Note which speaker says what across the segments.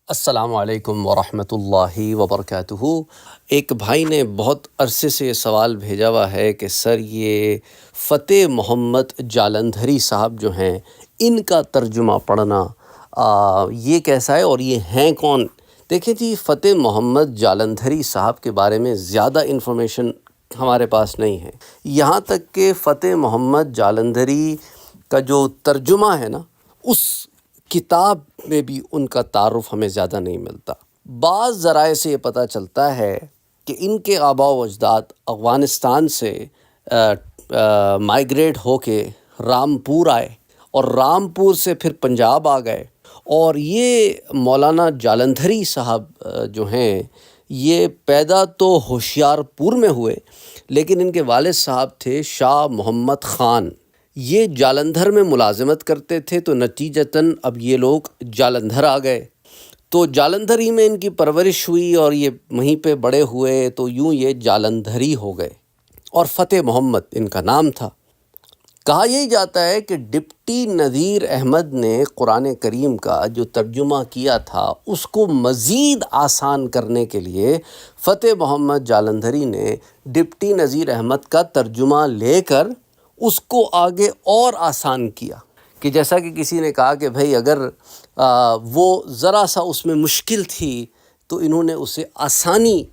Speaker 1: السلام علیکم ورحمۃ اللہ وبرکاتہ۔ ایک بھائی نے بہت عرصے سے یہ سوال بھیجا ہوا ہے کہ سر یہ فتح محمد جالندھری صاحب جو ہیں ان کا ترجمہ پڑھنا یہ کیسا ہے اور یہ ہیں کون؟ دیکھیں جی، فتح محمد جالندھری صاحب کے بارے میں زیادہ انفارمیشن ہمارے پاس نہیں ہے، یہاں تک کہ فتح محمد جالندھری کا جو ترجمہ ہے نا، اس کتاب میں بھی ان کا تعارف ہمیں زیادہ نہیں ملتا۔ بعض ذرائع سے یہ پتہ چلتا ہے کہ ان کے آباء و اجداد افغانستان سے مائیگریٹ ہو کے رامپور آئے اور رامپور سے پھر پنجاب آ گئے، اور یہ مولانا جالندھری صاحب جو ہیں یہ پیدا تو ہوشیار پور میں ہوئے، لیکن ان کے والد صاحب تھے شاہ محمد خان۔ یہ جالندھر میں ملازمت کرتے تھے، تو نتیجتاً اب یہ لوگ جالندھر آ گئے، تو جالندھر ہی میں ان کی پرورش ہوئی اور یہ وہیں پہ بڑے ہوئے، تو یوں یہ جالندھری ہو گئے، اور فتح محمد ان کا نام تھا۔ کہا یہی جاتا ہے کہ ڈپٹی نذیر احمد نے قرآن کریم کا جو ترجمہ کیا تھا اس کو مزید آسان کرنے کے لیے فتح محمد جالندھری نے ڈپٹی نذیر احمد کا ترجمہ لے کر اس کو آگے اور آسان کیا، کہ جیسا کہ کسی نے کہا کہ بھئی اگر وہ ذرا سا اس میں مشکل تھی تو انہوں نے اسے آسانی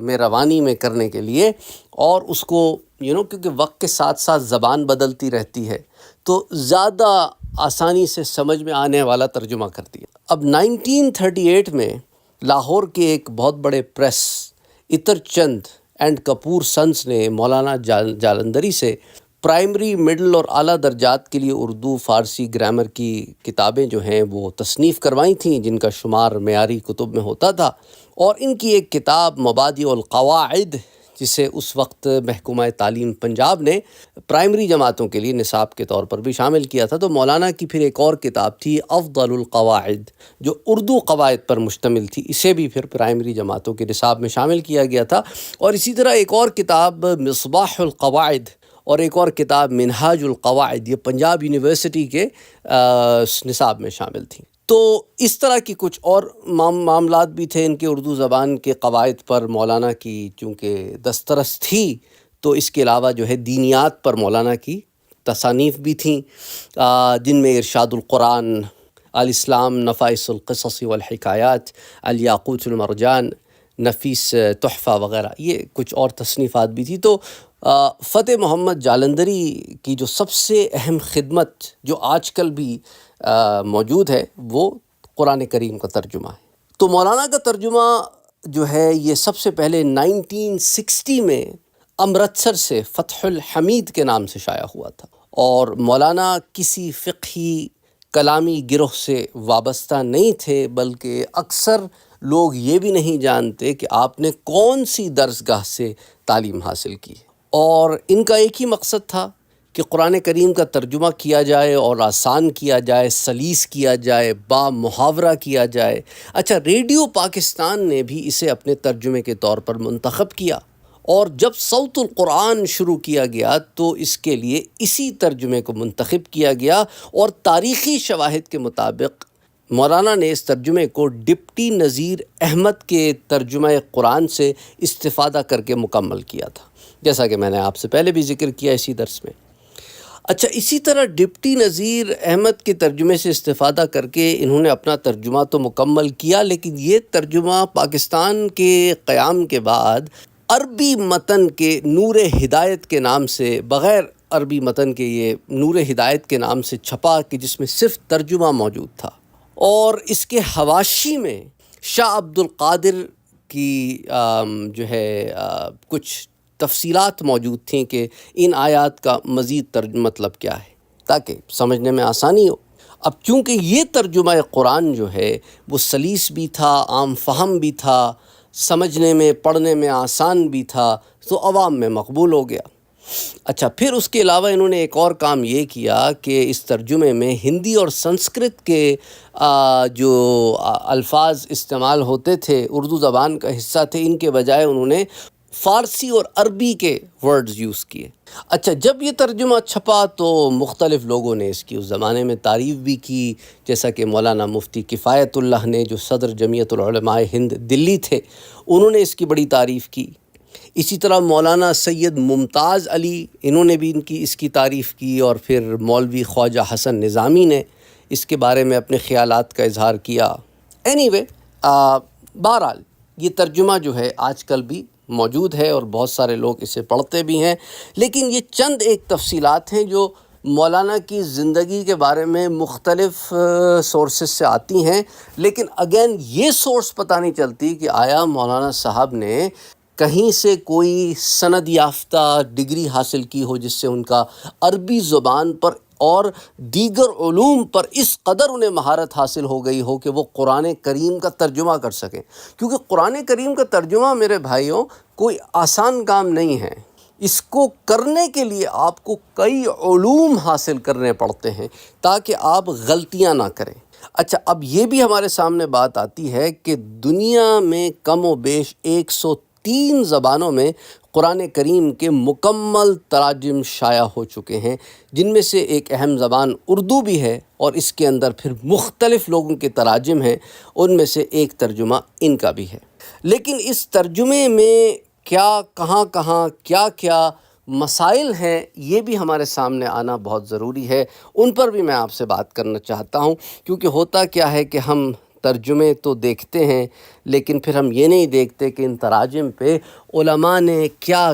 Speaker 1: میں روانی میں کرنے کے لیے اور اس کو کیونکہ وقت کے ساتھ ساتھ زبان بدلتی رہتی ہے تو زیادہ آسانی سے سمجھ میں آنے والا ترجمہ کر دیا۔ اب 1938 میں لاہور کے ایک بہت بڑے پریس اتر چند اینڈ کپور سنس نے مولانا جالندھری سے پرائمری، مڈل اور اعلیٰ درجات کے لیے اردو فارسی گرامر کی کتابیں جو ہیں وہ تصنیف کروائی تھیں، جن کا شمار معیاری کتب میں ہوتا تھا، اور ان کی ایک کتاب مبادئ القواعد، جسے اس وقت محکمہ تعلیم پنجاب نے پرائمری جماعتوں کے لیے نصاب کے طور پر بھی شامل کیا تھا، تو مولانا کی پھر ایک اور کتاب تھی افضل القواعد جو اردو قواعد پر مشتمل تھی، اسے بھی پھر پرائمری جماعتوں کے نصاب میں شامل کیا گیا تھا، اور اسی طرح ایک اور کتاب مصباح القواعد اور ایک اور کتاب منہاج القواعد، یہ پنجاب یونیورسٹی کے نصاب میں شامل تھیں۔ تو اس طرح کی کچھ اور معاملات بھی تھے ان کے اردو زبان کے قواعد پر مولانا کی چونکہ دسترس تھی، تو اس کے علاوہ جو ہے دینیات پر مولانا کی تصانیف بھی تھیں، جن میں ارشاد القرآن، الاسلام، نفائس القصص والحکایات، الیاقوت المرجان، نفیس تحفہ وغیرہ، یہ کچھ اور تصنیفات بھی تھی۔ تو فتح محمد جالندھری کی جو سب سے اہم خدمت جو آج کل بھی موجود ہے وہ قرآن کریم کا ترجمہ ہے۔ تو مولانا کا ترجمہ جو ہے یہ سب سے پہلے 1960 میں امرتسر سے فتح الحمید کے نام سے شائع ہوا تھا، اور مولانا کسی فقہی کلامی گروہ سے وابستہ نہیں تھے، بلکہ اکثر لوگ یہ بھی نہیں جانتے کہ آپ نے کون سی درسگاہ سے تعلیم حاصل کی، اور ان کا ایک ہی مقصد تھا کہ قرآن کریم کا ترجمہ کیا جائے اور آسان کیا جائے، سلیس کیا جائے، با محاورہ کیا جائے۔ اچھا، ریڈیو پاکستان نے بھی اسے اپنے ترجمے کے طور پر منتخب کیا، اور جب صوت القرآن شروع کیا گیا تو اس کے لیے اسی ترجمے کو منتخب کیا گیا، اور تاریخی شواہد کے مطابق مولانا نے اس ترجمے کو ڈپٹی نذیر احمد کے ترجمہ قرآن سے استفادہ کر کے مکمل کیا تھا، جیسا کہ میں نے آپ سے پہلے بھی ذکر کیا اسی درس میں۔ اچھا، اسی طرح ڈپٹی نذیر احمد کے ترجمے سے استفادہ کر کے انہوں نے اپنا ترجمہ تو مکمل کیا، لیکن یہ ترجمہ پاکستان کے قیام کے بعد عربی متن کے نور ہدایت کے نام سے، بغیر عربی متن کے یہ نور ہدایت کے نام سے چھپا، کہ جس میں صرف ترجمہ موجود تھا، اور اس کے حواشی میں شاہ عبد القادر کی جو ہے کچھ تفصیلات موجود تھیں کہ ان آیات کا مزید مطلب کیا ہے، تاکہ سمجھنے میں آسانی ہو۔ اب چونکہ یہ ترجمہ قرآن جو ہے وہ سلیس بھی تھا، عام فہم بھی تھا، سمجھنے میں پڑھنے میں آسان بھی تھا، تو عوام میں مقبول ہو گیا۔ اچھا، پھر اس کے علاوہ انہوں نے ایک اور کام یہ کیا کہ اس ترجمے میں ہندی اور سنسکرت کے جو الفاظ استعمال ہوتے تھے، اردو زبان کا حصہ تھے، ان کے بجائے انہوں نے فارسی اور عربی کے ورڈز یوز کیے۔ اچھا، جب یہ ترجمہ چھپا تو مختلف لوگوں نے اس کی اس زمانے میں تعریف بھی کی، جیسا کہ مولانا مفتی کفایت اللہ نے، جو صدر جمعیت العلماء ہند دلی تھے، انہوں نے اس کی بڑی تعریف کی۔ اسی طرح مولانا سید ممتاز علی، انہوں نے بھی اس کی تعریف کی، اور پھر مولوی خواجہ حسن نظامی نے اس کے بارے میں اپنے خیالات کا اظہار کیا۔ بہرحال یہ ترجمہ جو ہے آج کل بھی موجود ہے اور بہت سارے لوگ اسے پڑھتے بھی ہیں، لیکن یہ چند ایک تفصیلات ہیں جو مولانا کی زندگی کے بارے میں مختلف سورسز سے آتی ہیں، لیکن اگین یہ سورس پتہ نہیں چلتی کہ آیا مولانا صاحب نے کہیں سے کوئی سند یافتہ ڈگری حاصل کی ہو جس سے ان کا عربی زبان پر اور دیگر علوم پر اس قدر انہیں مہارت حاصل ہو گئی ہو کہ وہ قرآن کریم کا ترجمہ کر سکیں، کیونکہ قرآن کریم کا ترجمہ میرے بھائیوں کوئی آسان کام نہیں ہے۔ اس کو کرنے کے لیے آپ کو کئی علوم حاصل کرنے پڑتے ہیں تاکہ آپ غلطیاں نہ کریں۔ اچھا، اب یہ بھی ہمارے سامنے بات آتی ہے کہ دنیا میں کم و بیش 103 زبانوں میں قرآن کریم کے مکمل تراجم شائع ہو چکے ہیں، جن میں سے ایک اہم زبان اردو بھی ہے، اور اس کے اندر پھر مختلف لوگوں کے تراجم ہیں، ان میں سے ایک ترجمہ ان کا بھی ہے۔ لیکن اس ترجمے میں کہاں کیا مسائل ہیں، یہ بھی ہمارے سامنے آنا بہت ضروری ہے۔ ان پر بھی میں آپ سے بات کرنا چاہتا ہوں، کیونکہ ہوتا کیا ہے کہ ہم ترجمے تو دیکھتے ہیں، لیکن پھر ہم یہ نہیں دیکھتے کہ ان تراجم پہ علماء نے کیا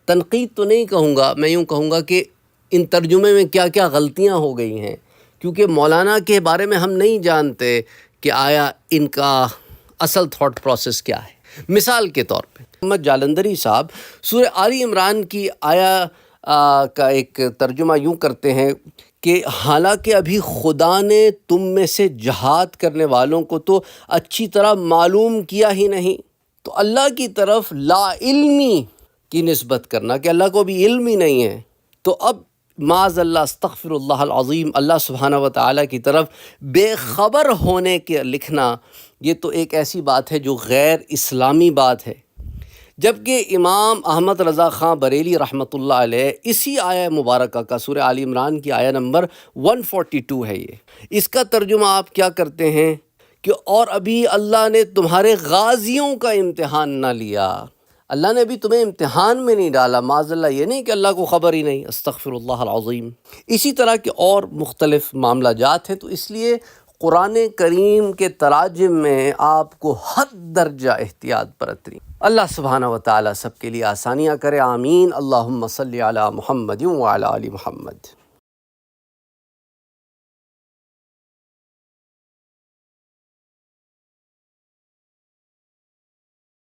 Speaker 1: تنقید تو نہیں کہوں گا، میں یوں کہوں گا کہ ان ترجمے میں کیا غلطیاں ہو گئی ہیں، کیونکہ مولانا کے بارے میں ہم نہیں جانتے کہ آیا ان کا اصل تھاٹ پروسیس کیا ہے۔ مثال کے طور پہ محمد جالندھری صاحب سورہ آل عمران کی آیا کا ایک ترجمہ یوں کرتے ہیں کہ حالانکہ ابھی خدا نے تم میں سے جہاد کرنے والوں کو تو اچھی طرح معلوم کیا ہی نہیں، تو اللہ کی طرف لا علمی کی نسبت کرنا کہ اللہ کو بھی علم ہی نہیں ہے، تو اب معاذ اللہ استغفر اللہ العظیم، اللہ سبحانہ و تعالیٰ کی طرف بے خبر ہونے کے لکھنا، یہ تو ایک ایسی بات ہے جو غیر اسلامی بات ہے۔ جبکہ امام احمد رضا خان بریلی رحمۃ اللہ علیہ اسی آیہ مبارکہ کا سورہ آل عمران کی آیہ نمبر 142 ہے، اس کا ترجمہ آپ کیا کرتے ہیں کہ اور ابھی اللہ نے تمہارے غازیوں کا امتحان نہ لیا، اللہ نے ابھی تمہیں امتحان میں نہیں ڈالا۔ معاذ اللہ، یہ نہیں کہ اللہ کو خبر ہی نہیں، استغفر اللہ العظیم۔ اسی طرح کے اور مختلف معاملہ جات ہیں، تو اس لیے قرآن کریم کے تراجم میں آپ کو حد درجہ احتیاط برتنی۔ اللہ سبحانہ و تعالیٰ سب کے لیے آسانیاں کرے، آمین۔ اللہم صلی علی محمد وعلی آل محمد۔